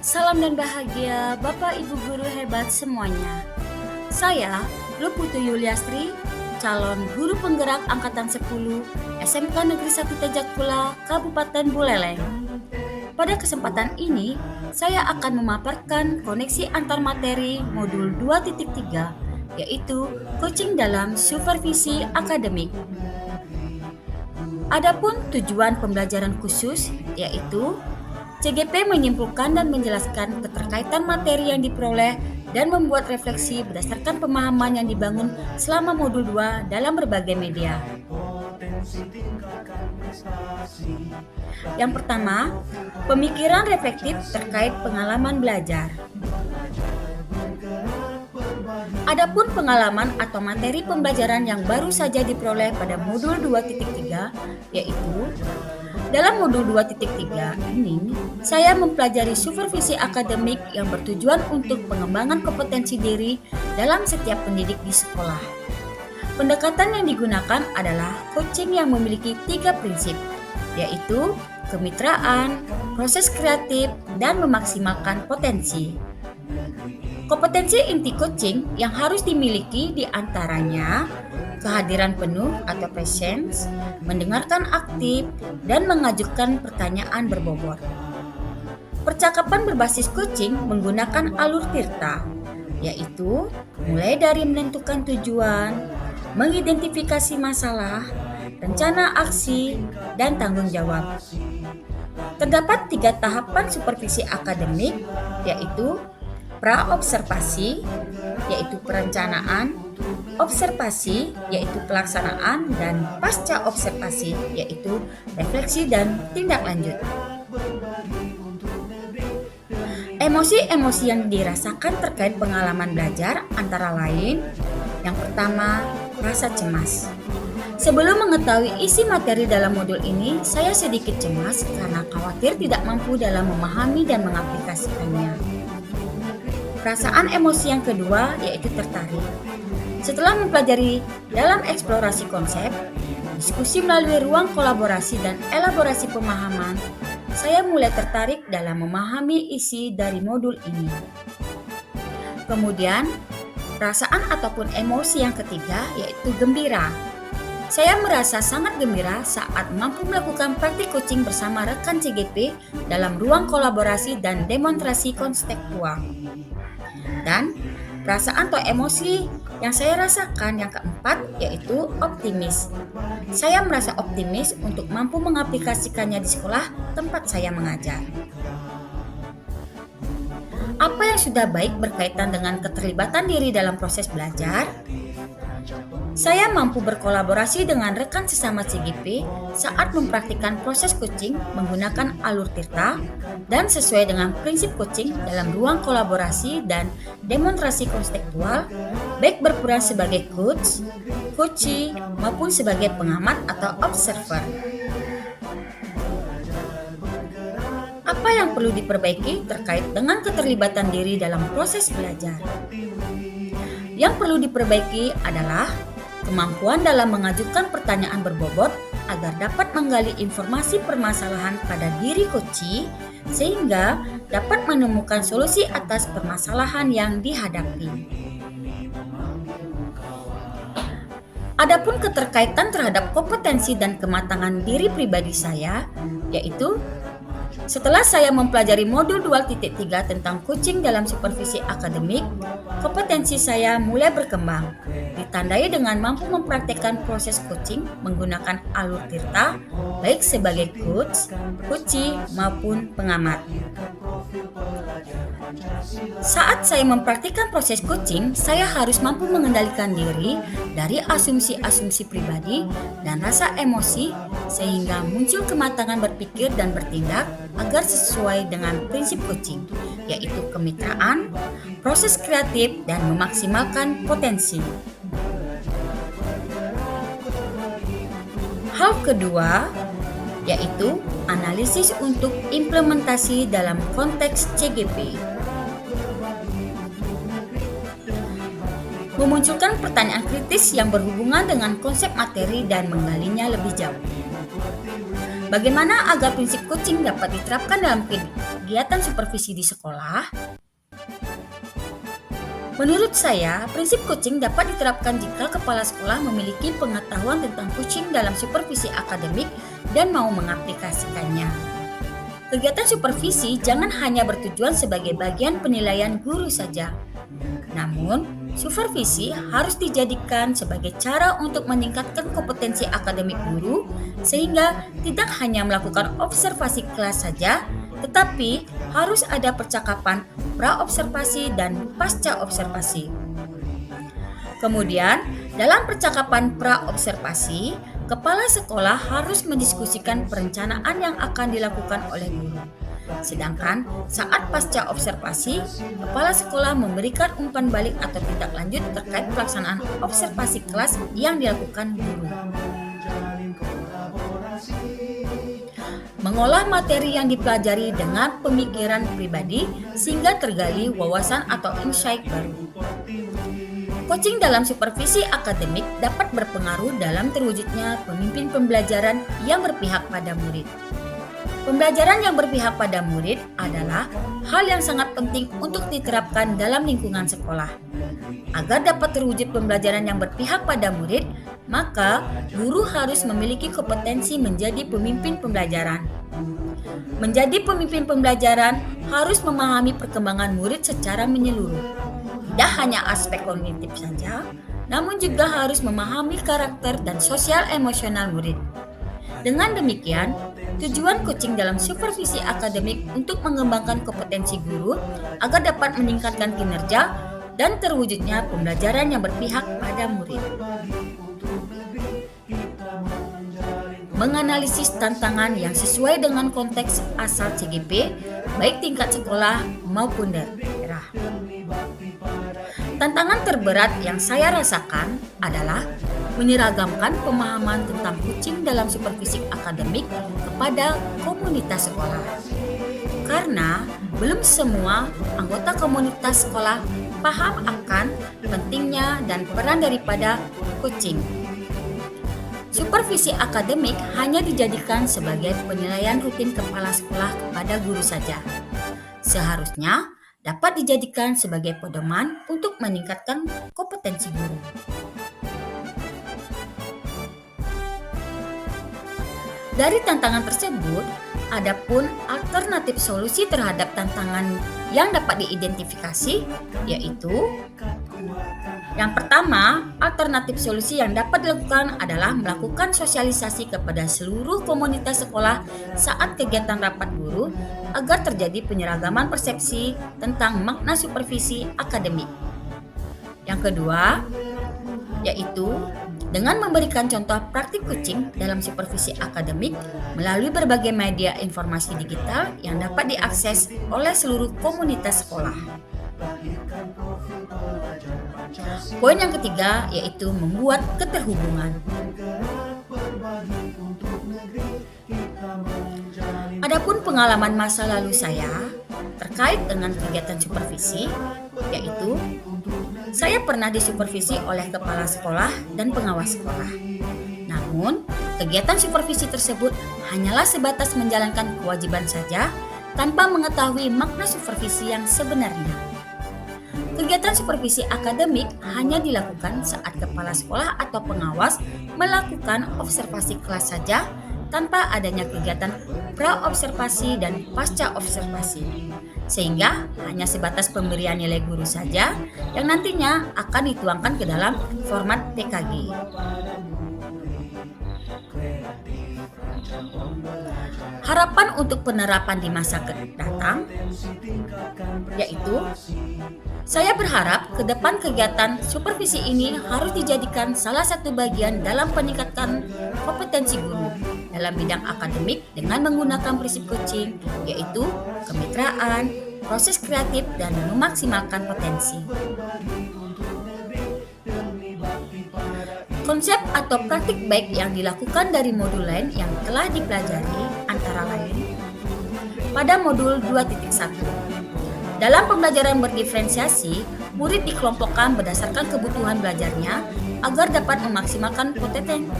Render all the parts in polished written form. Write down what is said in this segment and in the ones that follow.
Salam dan bahagia Bapak Ibu guru hebat semuanya. Saya Luputu Yuliastri, calon guru penggerak angkatan 10 SMK Negeri 1 Tejakpula, Kabupaten Buleleng. Pada kesempatan ini, saya akan memaparkan koneksi antar materi modul 2.3, yaitu coaching dalam supervisi akademik. Adapun tujuan pembelajaran khusus, yaitu CGP menyimpulkan dan menjelaskan keterkaitan materi yang diperoleh dan membuat refleksi berdasarkan pemahaman yang dibangun selama modul 2 dalam berbagai media. Yang pertama, pemikiran reflektif terkait pengalaman belajar. Adapun pengalaman atau materi pembelajaran yang baru saja diperoleh pada modul 2.3, yaitu dalam modul 2.3 ini, saya mempelajari supervisi akademik yang bertujuan untuk pengembangan kompetensi diri dalam setiap pendidik di sekolah. Pendekatan yang digunakan adalah coaching yang memiliki 3 prinsip, yaitu kemitraan, proses kreatif, dan memaksimalkan potensi. Kompetensi inti coaching yang harus dimiliki diantaranya kehadiran penuh atau presence, mendengarkan aktif, dan mengajukan pertanyaan berbobot. Percakapan berbasis coaching menggunakan alur Tirta, yaitu mulai dari menentukan tujuan, mengidentifikasi masalah, rencana aksi, dan tanggung jawab. Terdapat 3 tahapan supervisi akademik, yaitu pra-observasi, yaitu perencanaan, observasi, yaitu pelaksanaan, dan pasca observasi, yaitu refleksi dan tindak lanjut. Emosi-emosi yang dirasakan terkait pengalaman belajar antara lain, yang pertama, rasa cemas. Sebelum mengetahui isi materi dalam modul ini, saya sedikit cemas karena khawatir tidak mampu dalam memahami dan mengaplikasikannya. Perasaan emosi yang kedua yaitu tertarik. Setelah mempelajari dalam eksplorasi konsep, diskusi melalui ruang kolaborasi dan elaborasi pemahaman, saya mulai tertarik dalam memahami isi dari modul ini. Kemudian, perasaan ataupun emosi yang ketiga yaitu gembira. Saya merasa sangat gembira saat mampu melakukan praktik coaching bersama rekan CGP dalam ruang kolaborasi dan demonstrasi konseptual. Dan perasaan atau emosi yang saya rasakan yang keempat yaitu optimis. Saya merasa optimis untuk mampu mengaplikasikannya di sekolah tempat saya mengajar. Apa yang sudah baik berkaitan dengan keterlibatan diri dalam proses belajar? Saya mampu berkolaborasi dengan rekan sesama CGP saat mempraktikkan proses coaching menggunakan alur Tirta dan sesuai dengan prinsip coaching dalam ruang kolaborasi dan demonstrasi konseptual, baik berperan sebagai coach, coachee, maupun sebagai pengamat atau observer. Apa yang perlu diperbaiki terkait dengan keterlibatan diri dalam proses belajar? Yang perlu diperbaiki adalah kemampuan dalam mengajukan pertanyaan berbobot agar dapat menggali informasi permasalahan pada diri coachee sehingga dapat menemukan solusi atas permasalahan yang dihadapi. Adapun keterkaitan terhadap kompetensi dan kematangan diri pribadi saya, yaitu setelah saya mempelajari modul 2.3 tentang coaching dalam supervisi akademik, kompetensi saya mulai berkembang, ditandai dengan mampu mempraktekkan proses coaching menggunakan alur Tirta, baik sebagai coach, coachee, maupun pengamat. Saat saya mempraktikkan proses coaching, saya harus mampu mengendalikan diri dari asumsi-asumsi pribadi dan rasa emosi sehingga muncul kematangan berpikir dan bertindak agar sesuai dengan prinsip coaching, yaitu kemitraan, proses kreatif, dan memaksimalkan potensi. Hal kedua yaitu analisis untuk implementasi dalam konteks CGP. Memunculkan pertanyaan kritis yang berhubungan dengan konsep materi dan menggalinya lebih jauh. Bagaimana agar prinsip coaching dapat diterapkan dalam kegiatan supervisi di sekolah? Menurut saya, prinsip coaching dapat diterapkan jika kepala sekolah memiliki pengetahuan tentang coaching dalam supervisi akademik dan mau mengaplikasikannya. Kegiatan supervisi jangan hanya bertujuan sebagai bagian penilaian guru saja. Namun, supervisi harus dijadikan sebagai cara untuk meningkatkan kompetensi akademik guru sehingga tidak hanya melakukan observasi kelas saja, tetapi harus ada percakapan pra-observasi dan pasca-observasi. Kemudian, dalam percakapan pra-observasi, kepala sekolah harus mendiskusikan perencanaan yang akan dilakukan oleh guru. Sedangkan saat pasca observasi, kepala sekolah memberikan umpan balik atau tindak lanjut terkait pelaksanaan observasi kelas yang dilakukan guru. Mengolah materi yang dipelajari dengan pemikiran pribadi sehingga tergali wawasan atau insight baru. Coaching dalam supervisi akademik dapat berpengaruh dalam terwujudnya pemimpin pembelajaran yang berpihak pada murid. Pembelajaran yang berpihak pada murid adalah hal yang sangat penting untuk diterapkan dalam lingkungan sekolah. Agar dapat terwujud pembelajaran yang berpihak pada murid, maka guru harus memiliki kompetensi menjadi pemimpin pembelajaran. Menjadi pemimpin pembelajaran harus memahami perkembangan murid secara menyeluruh. Tidak hanya aspek kognitif saja, namun juga harus memahami karakter dan sosial emosional murid. Dengan demikian, tujuan coaching dalam supervisi akademik untuk mengembangkan kompetensi guru agar dapat meningkatkan kinerja dan terwujudnya pembelajaran yang berpihak pada murid. Menganalisis tantangan yang sesuai dengan konteks asal CGP, baik tingkat sekolah maupun daerah. Tantangan terberat yang saya rasakan adalah menyeragamkan pemahaman tentang coaching dalam supervisi akademik kepada komunitas sekolah. Karena belum semua anggota komunitas sekolah paham akan pentingnya dan peran daripada coaching. Supervisi akademik hanya dijadikan sebagai penilaian rutin kepala sekolah kepada guru saja. Seharusnya dapat dijadikan sebagai pedoman untuk meningkatkan kompetensi guru. Dari tantangan tersebut, adapun alternatif solusi terhadap tantangan yang dapat diidentifikasi, yaitu yang pertama, alternatif solusi yang dapat dilakukan adalah melakukan sosialisasi kepada seluruh komunitas sekolah saat kegiatan rapat guru agar terjadi penyeragaman persepsi tentang makna supervisi akademik. Yang kedua, yaitu dengan memberikan contoh praktik coaching dalam supervisi akademik melalui berbagai media informasi digital yang dapat diakses oleh seluruh komunitas sekolah. Poin yang ketiga yaitu membuat keterhubungan. Adapun pengalaman masa lalu saya terkait dengan kegiatan supervisi, yaitu saya pernah disupervisi oleh kepala sekolah dan pengawas sekolah. Namun, kegiatan supervisi tersebut hanyalah sebatas menjalankan kewajiban saja tanpa mengetahui makna supervisi yang sebenarnya. Kegiatan supervisi akademik hanya dilakukan saat kepala sekolah atau pengawas melakukan observasi kelas saja tanpa adanya kegiatan pra-observasi dan pasca-observasi. Sehingga hanya sebatas pemberian nilai guru saja yang nantinya akan dituangkan ke dalam format TKG. Harapan untuk penerapan di masa datang yaitu saya berharap ke depan kegiatan supervisi ini harus dijadikan salah satu bagian dalam peningkatan kompetensi guru dalam bidang akademik dengan menggunakan prinsip coaching yaitu kemitraan, proses kreatif, dan memaksimalkan potensi. Konsep atau praktik baik yang dilakukan dari modul lain yang telah dipelajari antara lain pada modul 2.1. Dalam pembelajaran berdiferensiasi, murid dikelompokkan berdasarkan kebutuhan belajarnya agar dapat memaksimalkan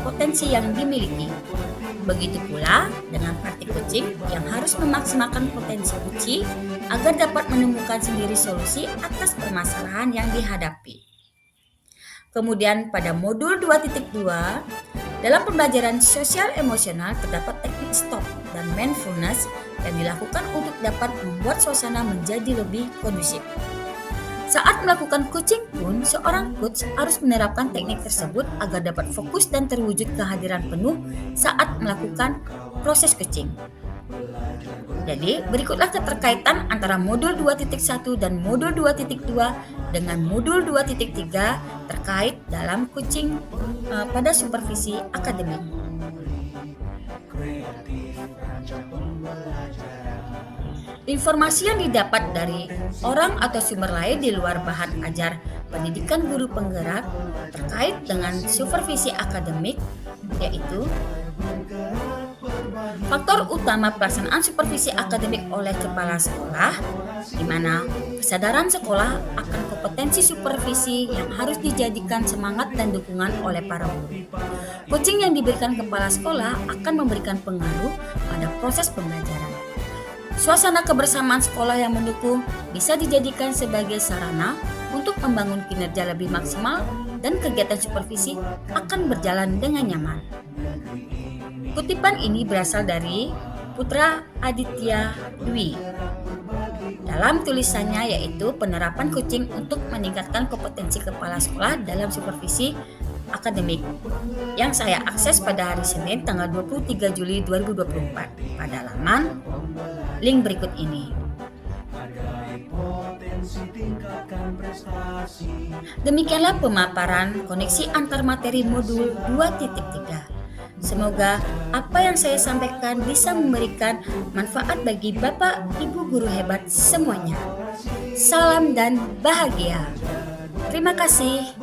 potensi yang dimiliki. Begitu pula dengan praktik coaching yang harus memaksimalkan potensi uji agar dapat menemukan sendiri solusi atas permasalahan yang dihadapi. Kemudian pada modul 2.2, dalam pembelajaran sosial emosional terdapat teknik stop dan mindfulness yang dilakukan untuk dapat membuat suasana menjadi lebih kondusif. Saat melakukan coaching pun, seorang coach harus menerapkan teknik tersebut agar dapat fokus dan terwujud kehadiran penuh saat melakukan proses coaching. Jadi, berikutlah keterkaitan antara modul 2.1 dan modul 2.2 dengan modul 2.3 terkait dalam coaching pada supervisi akademik. Informasi yang didapat dari orang atau sumber lain di luar bahan ajar pendidikan guru penggerak terkait dengan supervisi akademik, yaitu faktor utama pelaksanaan supervisi akademik oleh kepala sekolah, di mana kesadaran sekolah akan kompetensi supervisi yang harus dijadikan semangat dan dukungan oleh para guru. Coaching yang diberikan kepala sekolah akan memberikan pengaruh pada proses pembelajaran. Suasana kebersamaan sekolah yang mendukung bisa dijadikan sebagai sarana untuk membangun kinerja lebih maksimal dan kegiatan supervisi akan berjalan dengan nyaman. Kutipan ini berasal dari Putra Aditya Dwi dalam tulisannya, yaitu penerapan coaching untuk meningkatkan kompetensi kepala sekolah dalam supervisi akademik yang saya akses pada hari Senin tanggal 23 Juli 2024 pada laman link berikut ini. Demikianlah pemaparan koneksi antar materi modul 2.3. Semoga apa yang saya sampaikan bisa memberikan manfaat bagi Bapak Ibu guru hebat semuanya. Salam dan bahagia. Terima kasih.